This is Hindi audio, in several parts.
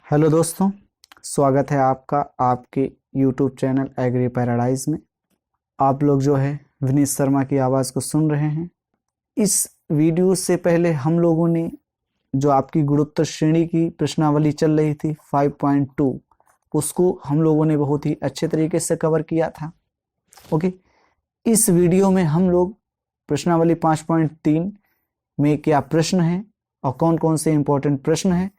हेलो दोस्तों, स्वागत है आपका आपके YouTube चैनल एग्री पैराडाइज में। आप लोग जो है विनीत शर्मा की आवाज़ को सुन रहे हैं। इस वीडियो से पहले हम लोगों ने जो आपकी गुणोत्तर श्रेणी की प्रश्नावली चल रही थी 5.2, उसको हम लोगों ने बहुत ही अच्छे तरीके से कवर किया था। ओके, इस वीडियो में हम लोग प्रश्नावली 5.3 में क्या प्रश्न है और कौन कौन से इंपॉर्टेंट प्रश्न हैं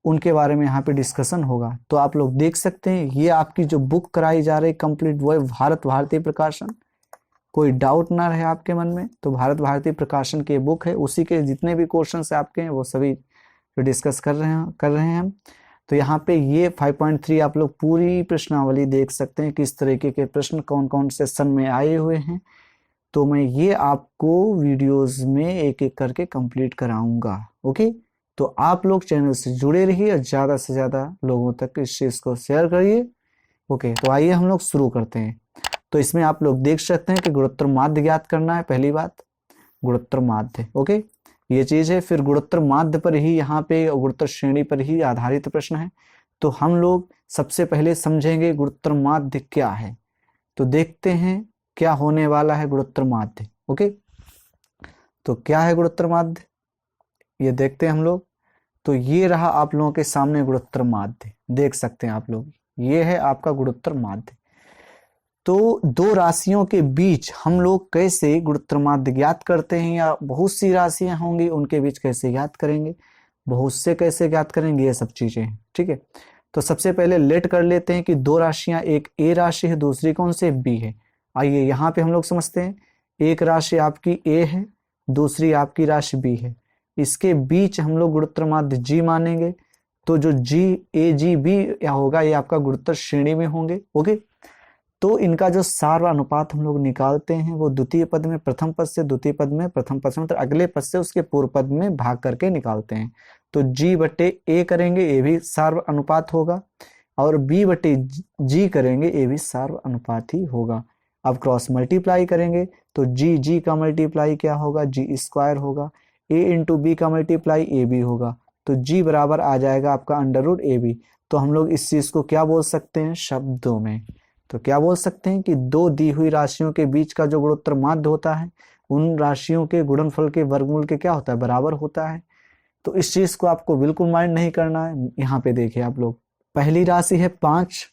उनके बारे में यहाँ पे डिस्कशन होगा। तो आप लोग देख सकते हैं, ये आपकी जो बुक कराई जा रही कंप्लीट वो है भारत भारती प्रकाशन। कोई डाउट ना रहे आपके मन में, तो भारत भारती प्रकाशन की बुक है, उसी के जितने भी क्वेश्चन आपके हैं वो सभी डिस्कस कर रहे हैं हम। तो यहाँ पे ये 5.3 आप लोग पूरी प्रश्नावली देख सकते हैं, किस तरीके के प्रश्न कौन कौन सेशन में आए हुए हैं। तो मैं ये आपको वीडियोस में एक एक करके कंप्लीट कराऊंगा। ओके, तो आप लोग चैनल से जुड़े रहिए और ज़्यादा से ज़्यादा लोगों तक इस चीज़ को शेयर करिए। ओके, तो आइए हम लोग शुरू करते हैं। तो इसमें आप लोग देख सकते हैं कि गुणोत्तर माध्य ज्ञात करना है। पहली बात गुणोत्तर माध्य, ओके, ये चीज़ है। फिर गुणोत्तर माध्य पर ही यहाँ पे गुणोत्तर श्रेणी पर ही आधारित प्रश्न है। तो हम लोग सबसे पहले समझेंगे गुणोत्तर माध्य क्या है। तो देखते हैं क्या होने वाला है गुणोत्तर माध्य। ओके, तो क्या है गुणोत्तर माध्य, ये देखते हैं हम लोग। तो ये रहा आप लोगों के सामने गुणोत्तर माध्य, देख सकते हैं आप लोग, ये है आपका गुणोत्तर माध्य। तो दो राशियों के बीच हम लोग कैसे गुणोत्तर माध्य ज्ञात करते हैं, या बहुत सी राशियां होंगी उनके बीच कैसे ज्ञात करेंगे, बहुत से कैसे ज्ञात करेंगे, ये सब चीजें हैं। ठीक है, तो सबसे पहले लेट कर लेते हैं कि दो राशियां, एक ए राशि है दूसरी कौन से बी है। आइए यहाँ पे हम लोग समझते हैं, एक राशि आपकी ए है दूसरी आपकी राशि बी है, इसके बीच हम लोग गुणोत्तर माध्य जी मानेंगे। तो जो जी ए जी बी या होगा ये आपका गुणोत्तर श्रेणी में होंगे। ओके, तो इनका जो सार अनुपात हम लोग निकालते हैं वो द्वितीय पद में प्रथम पद से, द्वितीय पद में प्रथम पद से, मतलब अगले पद से उसके पूर्व पद में भाग करके निकालते हैं। तो जी बटे ए करेंगे, ये भी सार अनुपात होगा, और बी बटे जी करेंगे, ये भी सार अनुपात ही होगा। अब क्रॉस मल्टीप्लाई करेंगे तो जी जी का मल्टीप्लाई क्या होगा, जी स्क्वायर होगा। ए इंटू बी का मल्टीप्लाई ए बी होगा। तो जी बराबर आ जाएगा आपका अंडर रूट ए बी। तो हम लोग इस चीज को क्या बोल सकते हैं शब्दों में, तो क्या बोल सकते हैं कि दो दी हुई राशियों के बीच का जो गुणोत्तर माध्य होता है उन राशियों के गुणनफल के वर्गमूल के क्या होता है, बराबर होता है। तो इस चीज को आपको बिल्कुल माइंड नहीं करना है। यहाँ पे देखिए आप लोग, पहली राशि है 5,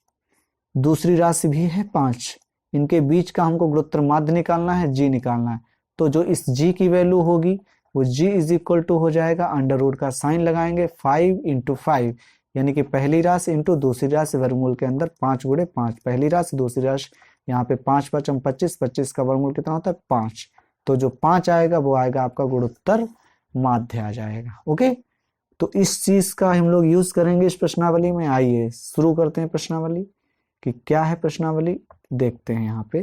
दूसरी राशि भी है 5, इनके बीच का हमको गुणोत्तर माध्य निकालना है, जी निकालना है। तो जो इस जी की वैल्यू होगी वो g इज इक्वल टू हो जाएगा, अंडर रूट का साइन लगाएंगे 5 इंटू 5, यानी कि पहली राशि इंटू दूसरी राशि, वर्गमूल के अंदर 5 गुणे 5, पहली राशि दूसरी राशि, यहाँ पे 5 5 25, 25 का वर्गमूल कितना होता है 5। तो जो 5 आएगा वो आएगा आपका गुणोत्तर माध्य आ जाएगा। ओके, तो इस चीज का हम लोग यूज करेंगे इस प्रश्नावली में। आइए शुरू करते हैं प्रश्नावली कि क्या है प्रश्नावली, देखते हैं यहाँ पे।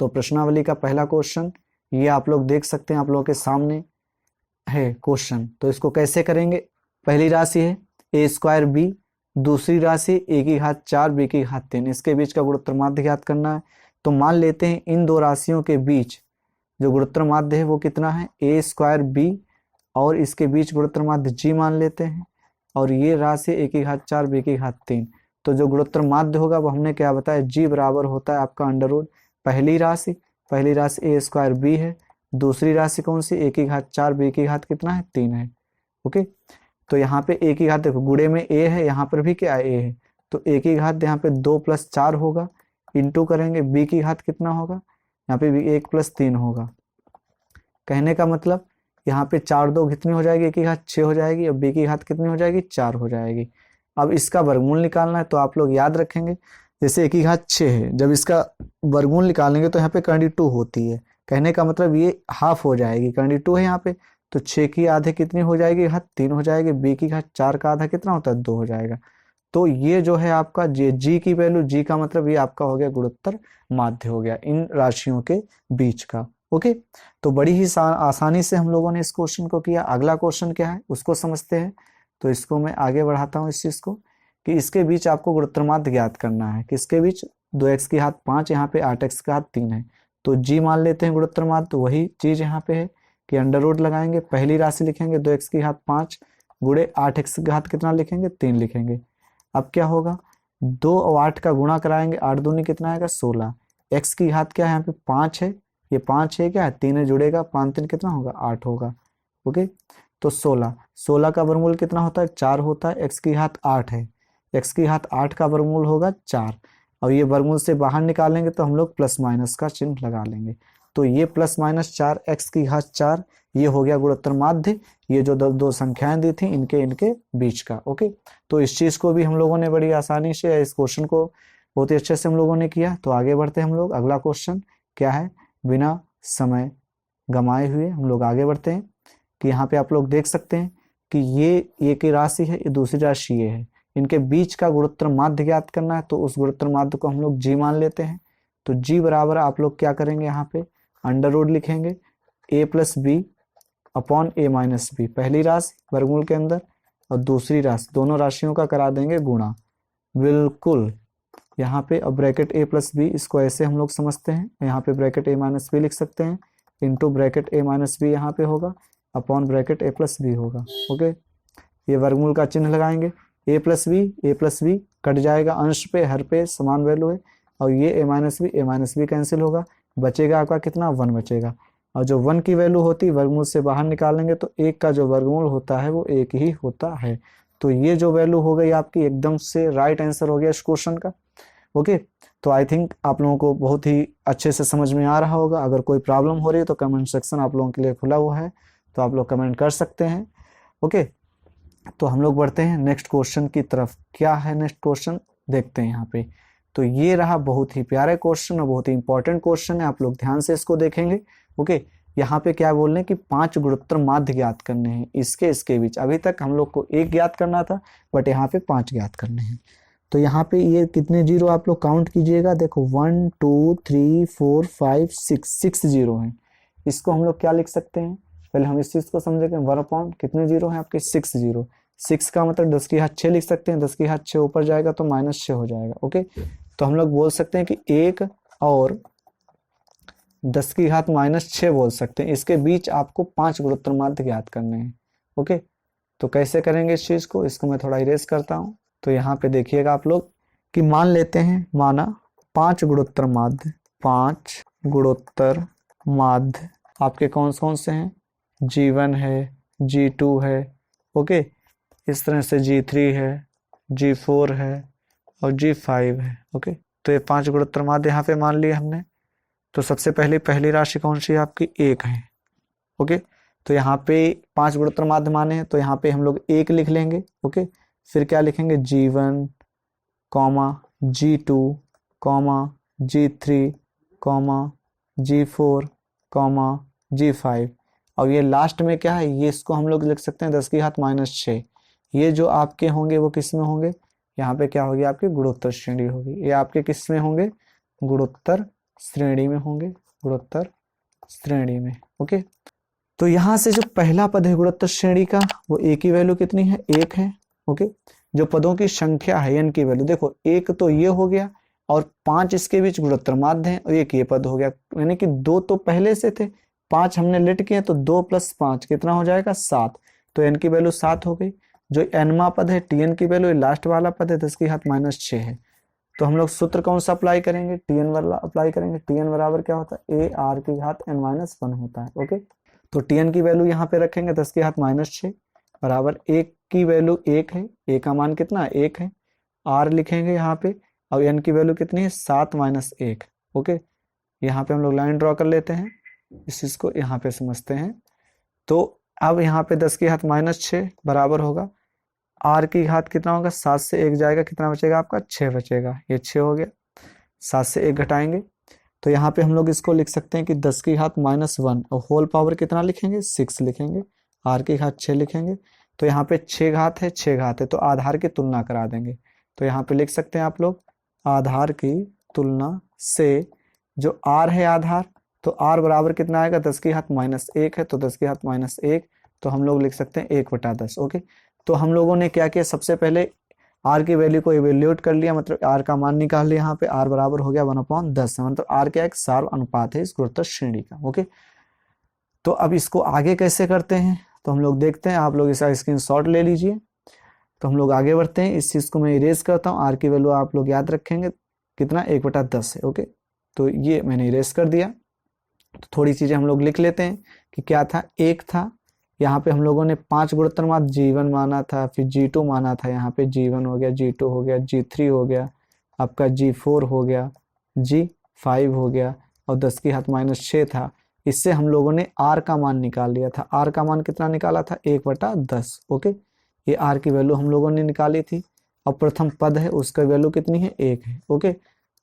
तो प्रश्नावली का पहला क्वेश्चन ये आप लोग देख सकते हैं, आप लोगों के सामने है क्वेश्चन। तो इसको कैसे करेंगे, पहली राशि है ए स्क्वायर बी, दूसरी राशि ए की घात 4 बी की घात 3, इसके बीच का गुणोत्तर माध्य ज्ञात करना है। तो मान लेते हैं इन दो राशियों के बीच जो गुणोत्तर माध्य है वो कितना है, ए स्क्वायर बी, और इसके बीच गुणोत्तर माध्य जी मान लेते हैं, और ये राशि ए की घात 4 बी की घात 3। तो जो गुणोत्तर माध्य होगा वो हमने क्या बताया, जी बराबर होता है आपका अंडर रूट पहली राशि ए स्क्वायर बी है, दूसरी राशि कौन सी, ए की घात 4 बी की घात कितना है 3 है। ओके, तो यहाँ पे ए की घात देखो गुणे में ए है, यहाँ पर भी क्या है ए है, तो ए की घात यहाँ पे 2 + 4 होगा, इंटू करेंगे बी की घात कितना होगा, यहाँ पे भी 1 + 3 होगा। कहने का मतलब यहाँ पे 4 2 कितनी हो जाएगी, ए की घात 6 हो जाएगी, और बी की घात कितनी हो जाएगी 4 हो जाएगी। अब इसका वर्गमूल निकालना है, तो आप लोग याद रखेंगे जैसे ए की घात 6 है, जब इसका वर्गमूल निकालेंगे तो यहाँ पे करंडी 2 होती है। कहने का मतलब ये हाफ हो जाएगी, करंडी 2 है यहाँ पे, तो 6 की आधे कितनी हो जाएगी, घात 3 हो जाएगी, बी की घात 4 का आधा कितना होता है 2 हो जाएगा। तो ये जो है आपका जी की वैल्यू, जी का मतलब ये आपका हो गया गुणोत्तर माध्य हो गया इन राशियों के बीच का। ओके, तो बड़ी ही आसानी से हम लोगों ने इस क्वेश्चन को किया। अगला क्वेश्चन क्या है उसको समझते हैं। तो इसको मैं आगे बढ़ाता हूँ इस चीज को, कि इसके बीच आपको गुणोत्तर माध्य ज्ञात करना है। किसके बीच, 2x की घात 5, यहाँ पे 8x की घात 3 है, तो जी मान लेते हैं गुणोत्तर माध्य, तो वही चीज यहाँ पे है कि अंडर रूट लगाएंगे, पहली राशि लिखेंगे 2x की घात 5 गुणे 8x की घात कितना लिखेंगे 3 लिखेंगे। अब क्या होगा 2 और 8 का गुणा कराएंगे, 8 दूनी कितना आएगा 16, x की घात क्या है यहाँ पे 5 है, ये 5 है क्या है 3 है जुड़ेगा, 5 3 कितना होगा 8 होगा। ओके तो 16 का वर्गमूल कितना होता है 4 होता है, x की घात 8 है, x की घात 8 का वर्गमूल होगा 4, और ये वर्गमूल से बाहर निकालेंगे तो हम लोग प्लस माइनस का चिन्ह लगा लेंगे। तो ये प्लस माइनस 4 x की घात 4 ये हो गया गुणोत्तर माध्य, ये जो दो संख्याएं दी थी इनके बीच का। ओके तो इस चीज को भी हम लोगों ने बड़ी आसानी से, इस क्वेश्चन को बहुत ही अच्छे से हम लोगों ने किया। तो आगे बढ़ते हैं हम लोग, अगला क्वेश्चन क्या है, बिना समय गंवाए हुए हम लोग आगे बढ़ते हैं। कि यहाँ पे आप लोग देख सकते हैं कि ये की राशि है, ये दूसरी राशि ये है, इनके बीच का गुणोत्तर माध्य ज्ञात करना है। तो उस गुणोत्तर माध्य को हम लोग g मान लेते हैं। तो g बराबर आप लोग क्या करेंगे, यहाँ पे अंडर रूट लिखेंगे a plus B upon a minus B, पहली राशि वर्गमूल के अंदर और दूसरी राशि, दोनों राशियों का करा देंगे गुणा, बिल्कुल यहाँ पे। अब ब्रैकेट a प्लस बी, इसको ऐसे हम लोग समझते हैं, यहाँ पे ब्रैकेट a माइनस बी लिख सकते हैं, into bracket a minus B यहाँ पे होगा, upon bracket a plus B होगा। ओके ये वर्गमूल का चिन्ह लगाएंगे, a प्लस बी कट जाएगा, अंश पे हर पे समान वैल्यू है, और ये a माइनस बी कैंसिल होगा, बचेगा आपका कितना 1 बचेगा, और जो 1 की वैल्यू होती है वर्गमूल से बाहर निकालेंगे तो 1 का जो वर्गमूल होता है वो 1 ही होता है। तो ये जो वैल्यू हो गई आपकी एकदम से राइट आंसर हो गया इस क्वेश्चन का। ओके तो आई थिंक आप लोगों को बहुत ही अच्छे से समझ में आ रहा होगा। अगर कोई प्रॉब्लम हो रही है तो कमेंट सेक्शन आप लोगों के लिए खुला हुआ है, तो आप लोग कमेंट कर सकते हैं। ओके तो हम लोग बढ़ते हैं नेक्स्ट क्वेश्चन की तरफ। क्या है नेक्स्ट क्वेश्चन देखते हैं यहाँ पे। तो ये रहा बहुत ही प्यारा क्वेश्चन और बहुत ही इंपॉर्टेंट क्वेश्चन है, आप लोग ध्यान से इसको देखेंगे। ओके यहाँ पे क्या बोल रहे हैं कि 5 गुणोत्तर माध्य ज्ञात करने हैं इसके बीच। अभी तक हम लोग को 1 ज्ञात करना था, बट यहाँ पे 5 ज्ञात करने हैं। तो यहाँ पे ये कितने जीरो आप लोग काउंट कीजिएगा, देखो 1 2 3 4 5 6 जीरो हैं। इसको हम लोग क्या लिख सकते हैं, पहले हम इस चीज को समझेंगे। 1 अपॉन कितने जीरो हैं आपके 6 जीरो, 6 का मतलब 10 की घात 6 लिख सकते हैं, 10 की घात 6 ऊपर जाएगा तो -6 हो जाएगा। ओके तो हम लोग बोल सकते हैं कि 1 और 10 की घात -6 बोल सकते हैं, इसके बीच आपको 5 गुणोत्तर माध्य ज्ञात करने हैं। ओके तो कैसे करेंगे इस चीज को, इसको मैं थोड़ा इरेज करता हूं। तो यहाँ पे देखिएगा आप लोग कि मान लेते हैं, माना 5 गुणोत्तर माध्य, 5 गुणोत्तर माध्य आपके कौन कौन से हैं, G1 है, G2 है, ओके इस तरह से G3 है, G4 है और G5 है। ओके तो ये 5 गुणोत्तर माध्य यहाँ पे मान लिए हमने। तो सबसे पहली राशि कौन सी है आपकी 1 है। ओके तो यहाँ पे 5 गुणोत्तर माध्य माने हैं, तो यहाँ पे हम लोग 1 लिख लेंगे। ओके फिर क्या लिखेंगे G1, G2, G3, G4, G5, और ये लास्ट में क्या है, ये इसको हम लोग लिख सकते हैं 10 की घात -6। ये जो आपके होंगे वो किस में होंगे, यहाँ पे क्या होगी आपकी गुणोत्तर श्रेणी होगी। ये आपके किस में होंगे, गुणोत्तर श्रेणी में होंगे, गुणोत्तर श्रेणी में। ओके तो यहाँ से जो पहला पद है गुणोत्तर श्रेणी का, वो a की वैल्यू कितनी है 1 है। ओके जो पदों की संख्या है n की वैल्यू, देखो 1 तो ये हो गया और 5 इसके बीच गुणोत्तर माध्य है, और 1 ये पद हो गया, यानी कि 2 तो पहले से थे, 5 हमने लेट किए, तो 2 + 5 कितना हो जाएगा 7। तो n की वैल्यू 7 हो गई। जो nवां पद है tn की वैल्यू, लास्ट वाला पद है 10 की घात -6 है। तो हम लोग सूत्र कौन सा अप्लाई करेंगे, tn वाला अप्लाई करेंगे। tn बराबर क्या होता है, a r की घात n-1 होता है। ओके तो tn की वैल्यू यहाँ पे रखेंगे 10 की घात -6 बराबर 1 की वैल्यू 1 है, a का मान कितना 1 है, r लिखेंगे यहाँ पे, और n की वैल्यू कितनी है 7 - 1। ओके यहाँ पे हम लोग लाइन ड्रॉ कर लेते हैं, इस चीज को यहाँ पे समझते हैं। तो अब यहाँ पे 10 की घात -6 बराबर होगा, r की घात कितना होगा, 7 से 1 जाएगा, कितना बचेगा आपका 6 बचेगा, ये 6 हो गया। 7 से 1 घटाएंगे तो यहाँ पे हम लोग इसको लिख सकते हैं कि 10 की घात -1 और होल पावर कितना लिखेंगे 6 लिखेंगे, r की घात 6 लिखेंगे। तो यहाँ पे 6 घात है, 6 घात है, तो आधार की तुलना करा देंगे। तो यहाँ पे लिख सकते हैं आप लोग आधार की तुलना से जो r है आधार, तो r बराबर कितना आएगा 10 की घात -1 है, तो 10 की घात -1, तो हम लोग लिख सकते हैं 1/10। ओके तो हम लोगों ने क्या किया, सबसे पहले r की वैल्यू को इवेल्यूएट कर लिया, मतलब r का मान निकाल लिया। यहाँ पे r बराबर हो गया 1/10, मतलब r क्या एक सार अनुपात है इस गुणोत्तर श्रेणी का। ओके तो अब इसको आगे कैसे करते हैं तो हम लोग देखते हैं, आप लोग इसका स्क्रीनशॉट ले लीजिए। तो हम लोग आगे बढ़ते हैं, इस चीज़ को मैं इरेज करता हूँ। आर की वैल्यू आप लोग याद रखेंगे कितना, 1/10 है। ओके, तो ये मैंने इरेज कर दिया। तो थोड़ी चीज़ें हम लोग लिख लेते हैं कि क्या था, एक था, यहाँ पे हम लोगों ने 5 गुणोत्तर माध्य G1 माना था, फिर G2 माना था, यहाँ पे G1 हो गया, G2 हो गया, G3 हो गया, आपका G4 हो गया, G5 हो गया, और 10 की घात -6 था। इससे हम लोगों ने R का मान निकाल लिया था। R का मान कितना निकाला था, 1/10। ओके, ये R की वैल्यू हम लोगों ने निकाली थी। अब प्रथम पद है उसका वैल्यू कितनी है, 1 है। ओके,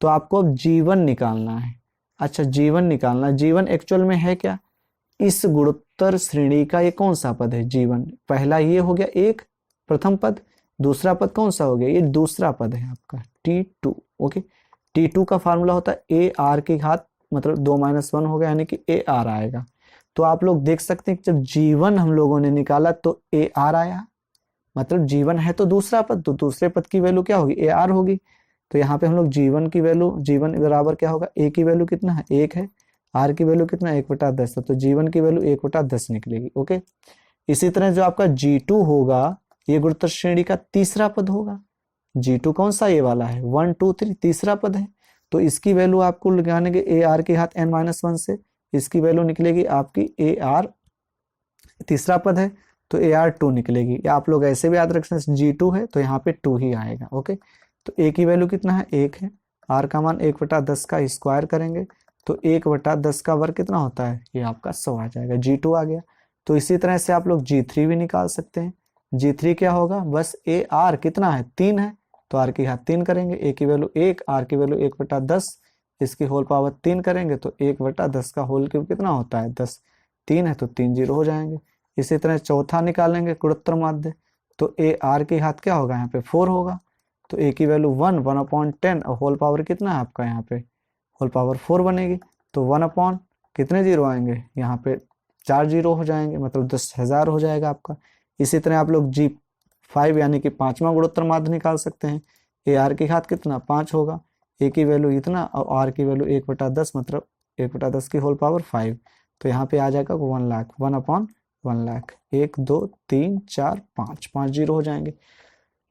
तो आपको अब G1 निकालना है। अच्छा, G1 निकालना, G1 एक्चुअल में है क्या, इस गुणोत्तर श्रेणी का ये कौन सा पद है, G1। पहला ये हो गया एक प्रथम पद, दूसरा पद कौन सा हो गया, ये दूसरा पद है आपका T2। ओके, T2 का फार्मूला होता है AR की घात, मतलब 2 - 1 हो गया, यानी कि AR आएगा। तो आप लोग देख सकते हैं कि जब G1 हम लोगों ने निकाला तो AR आया, मतलब G1 है तो दूसरा पद, तो दूसरे पद की वैल्यू क्या होगी, AR होगी। तो यहाँ पे हम लोग G1 की वैल्यू, G1 बराबर क्या होगा, A की वैल्यू कितना है, 1 है, R की वैल्यू कितना, 1/10 है, तो G1 की वैल्यू 1/10 निकलेगी। ओके, इसी तरह जो आपका G2 होगा, ये गुणोत्तर श्रेणी का तीसरा पद होगा। G2 कौन सा, ये वाला है, 1 2 3 तीसरा पद है। तो इसकी वैल्यू आपको लगाने के AR की घात n-1 से, इसकी वैल्यू निकलेगी आपकी AR, तीसरा पद है तो AR2 निकलेगी। या आप लोग ऐसे भी याद रख सकते हैं, G2 है तो यहाँ पे 2 ही आएगा। ओके, तो A की वैल्यू कितना है, 1 है, R का मान 1/10 का स्क्वायर करेंगे तो 1/10 का वर्ग कितना होता है, ये आपका 100 आ जाएगा, G2 आ गया। तो इसी तरह से आप लोग G3 भी निकाल सकते हैं। G3 क्या होगा, बस AR कितना है, 3 है, तो R की घात 3 करेंगे, A की वैल्यू 1, R की वैल्यू 1/10, इसकी होल पावर 3 करेंगे तो 1/10 का होल क्यूब कितना होता है, 10, 3 है तो 3 जीरो हो जाएंगे। इसी तरह चौथा निकालेंगे गुणोत्तर माध्य, तो AR की घात क्या होगा, यहाँ पे 4 होगा, तो A की वैल्यू 1/10, और होल पावर कितना है आपका, यहाँ पे होल पावर 4 बनेगी, तो 1 कितने जीरो आएंगे, यहाँ पे 4 जीरो हो जाएंगे, मतलब 10,000 हो जाएगा आपका। इसी तरह आप लोग G5 यानी कि 5वां गुणोत्तर माध्य निकाल सकते हैं। AR की घात कितना, 5 होगा, A की वैल्यू इतना, और R की वैल्यू 1/10, मतलब 1/10 की होल पावर 5, तो यहाँ पे आ जाएगा 1 लाख, 1/1 लाख, 1 2 3 4 5 जीरो हो जाएंगे।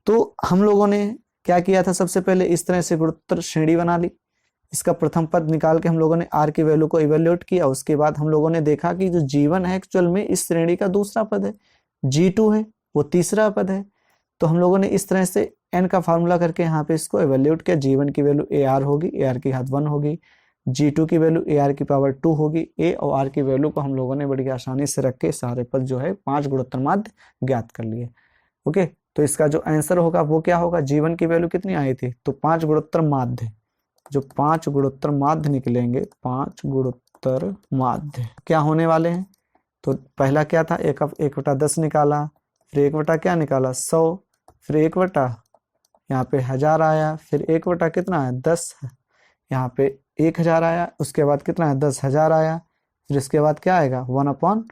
तो हम लोगों ने क्या किया था, सबसे पहले इस तरह से गुणोत्तर श्रेणी बना ली, इसका प्रथम पद निकाल के हम लोगों ने R की वैल्यू को इवेल्युएट किया। उसके बाद हम लोगों ने देखा कि जो G1 है एक्चुअल में इस श्रेणी का दूसरा पद है, G2 है वो तीसरा पद है। तो हम लोगों ने इस तरह से n का फार्मूला करके यहाँ पे इसको इवेल्युएट किया। G1 की वैल्यू AR होगी, AR की घात 1 होगी, G2 की वैल्यू AR की पावर 2 होगी, A और R की वैल्यू को हम लोगों ने बड़ी आसानी से रख के सारे पद जो है 5 गुणोत्तर माध्य ज्ञात कर लिए। ओके, तो इसका जो आंसर होगा वो क्या होगा, G1 की वैल्यू कितनी आई थी, तो 5 गुणोत्तर माध्य, जो 5 गुणोत्तर माध्य निकलेंगे, 5 गुणोत्तर माध्य क्या होने वाले हैं। तो पहला क्या था, 1/10 निकाला, फिर 1 क्या निकाला, 100, फिर 1 यहाँ पे 1000 आया, फिर 1 कितना है, 10, यहाँ पे 1000 आया, उसके बाद कितना है, 10,000 आया, फिर इसके बाद क्या आएगा, 1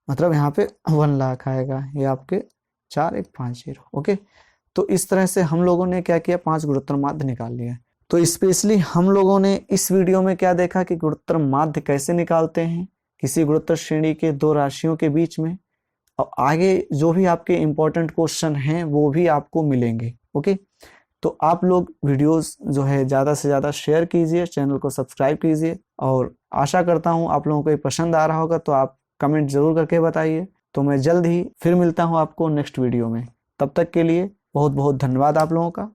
मतलब यहाँ पे 1 लाख आएगा, ये आपके 4150। ओके, तो इस तरह से हम लोगों ने क्या किया, 5 गुणोत्तर माध्य निकाल लिया। तो स्पेशली हम लोगों ने इस वीडियो में क्या देखा कि गुणोत्तर माध्य कैसे निकालते हैं किसी गुणोत्तर श्रेणी के दो राशियों के बीच में, और आगे जो भी आपके इंपॉर्टेंट क्वेश्चन हैं वो भी आपको मिलेंगे। ओके, तो आप लोग वीडियोस जो है ज़्यादा से ज़्यादा शेयर कीजिए, चैनल को सब्सक्राइब कीजिए, और आशा करता हूँ आप लोगों को ये पसंद आ रहा होगा। तो आप कमेंट ज़रूर करके बताइए। तो मैं जल्द ही फिर मिलता हूँ आपको नेक्स्ट वीडियो में, तब तक के लिए बहुत बहुत धन्यवाद आप लोगों का।